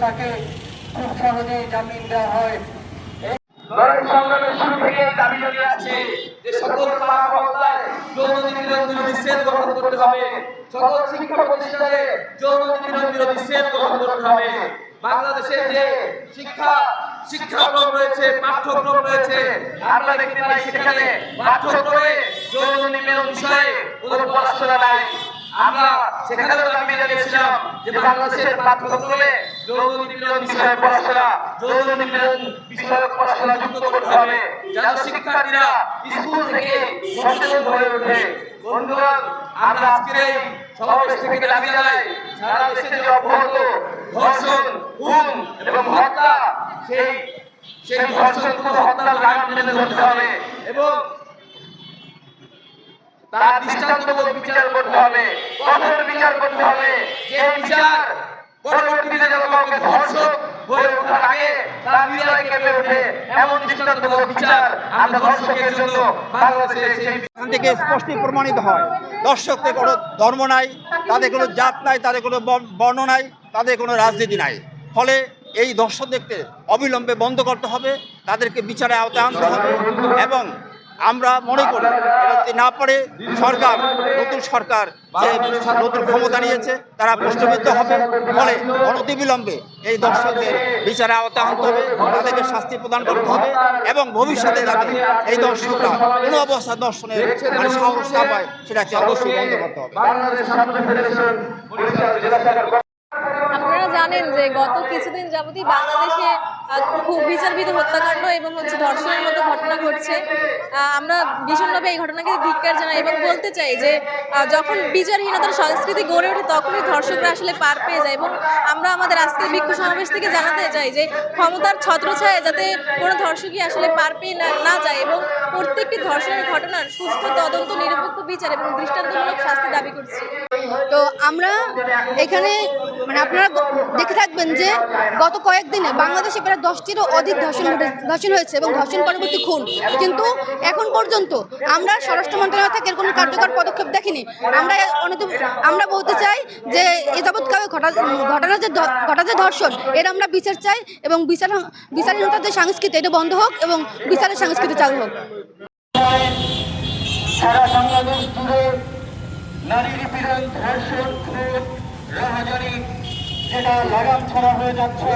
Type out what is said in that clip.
তাকে খুব সহজেই জামিন দেওয়া হয়। লড়াই সংগ্রামের শুরু থেকে দাবি জানিয়ে আসছে যে সকল পাড়া মহল্লায় যৌন নিপীড়ন বিরোধী সেল গঠন করতে হবে, সকল শিক্ষা প্রতিষ্ঠানে যৌন নিপীড়ন বিরোধী সেল গঠন করতে হবে। বাংলাদেশের যে শিক্ষাক্রম রয়েছে, পাঠ্যক্রম রয়েছে, আমরা দেখতে পাই সেখানে পাঠ্যক্রমে যৌন নিপীড়ন বিষয়ে কোনো পড়াশোনা নাই। আমরা সেখানেও দাবি জানিয়েছিলাম যে বাংলাদেশের পাঠ্যক্রমে যৌন নিপীড়ন বিষয়ে পড়াশোনা, যৌন নিপীড়ন বিষয়ক পড়াশোনা যুক্ত করতে হবে, যেন শিক্ষার্থীরা স্কুল থেকে সচেতন হয়ে ওঠে। বন্ধুগণ, আমরা আজকের এই সমাবেশ থেকে দাবি জানাই সারা দেশে যে অব্যাহত ধর্ষণ, খুন এবং হত্যা, সেই ধর্ষণ, খুন, হত্যার লাগাম টেনে ধরতে হবে এবং তার দৃষ্টান্তমূলক বিচার করতে হবে, কঠোর বিচার করতে হবে। যে বিচার পরবর্তীতে যেন কাউকে ধর্ষক হয়ে ওঠার আগে তার হৃদয় কেঁপে ওঠে, এমন দৃষ্টান্তমূলক বিচার আমরা ধর্ষকের জন্য বাংলাদেশে এখান থেকে স্পষ্ট প্রমাণিত হয় দর্শকদের কোনো ধর্ম নাই, তাদের কোনো জাত নাই, তাদের কোনো বর্ণ নাই, তাদের কোনো রাজনীতি নাই। ফলে এই দর্শকদেরকে অবিলম্বে বন্ধ করতে হবে, তাদেরকে বিচারের আওতায় আনতে হবে এবং আমরা মনে করি যদি না পারে নতুন সরকার যে নতুন ক্ষমতা নিয়েছে তারা প্রশ্নবিদ্ধ হবে। ফলে অনতিবিলম্বে এই দর্শকদের বিচারে আওতায় আনতে হবে, তাদেরকে শাস্তি প্রদান করতে হবে এবং ভবিষ্যতে যাতে এই দর্শকরা কোনো অবস্থা দর্শনের সাহস না পায় সেটাকে অবশ্যই বন্ধ করতে হবে। আপনারা জানেন যে গত কিছুদিন যাবতই বাংলাদেশে খুব বিচারবিহীন হত্যাকাণ্ড এবং ধর্ষণের মতো ঘটনা ঘটছে। আমরা ভীষণভাবে এই ঘটনাকে ধিক্কার জানাই এবং বলতে চাই যে যখন বিচারহীনতার সংস্কৃতি গড়ে ওঠে তখনই ধর্ষকরা আসলে পার পেয়ে যায়। এবং আমরা আমাদের আজকের বিক্ষোভ সমাবেশ থেকে জানাতে চাই যে ক্ষমতার ছত্রছায়ায় যাতে কোনো ধর্ষকই আসলে পার পেয়ে না যায় এবং প্রত্যেকটি ধর্ষণের ঘটনার সুস্থ তদন্ত, নিরপেক্ষ বিচার এবং দৃষ্টান্তমূলক শাস্তি দাবি করছি। তো আমরা এখানে আপনারা দেখে থাকবেন যে গত কয়েকদিনে বাংলাদেশে প্রায় 10টিরও অধিক ধর্ষণ হয়েছে এবং ধর্ষণ পরবর্তী খুন, কিন্তু এখন পর্যন্ত আমরা স্বরাষ্ট্র মন্ত্রণালয় থেকে কোনো কার্যকর পদক্ষেপ দেখিনি। আমরা বলতে চাই যে এ যাবৎকালে ঘটা যে ধর্ষণ এর আমরা বিচার চাই এবং বিচারহীনতার যে সংস্কৃতি এটা বন্ধ হোক এবং বিচারের সংস্কৃতি চালু হোক। সারা বাংলাদেশ জুড়ে নারী নিপীড়ন, ধর্ষণ, খুন, রাহাজানি যেটা লাগাম ছাড়া হয়ে যাচ্ছে।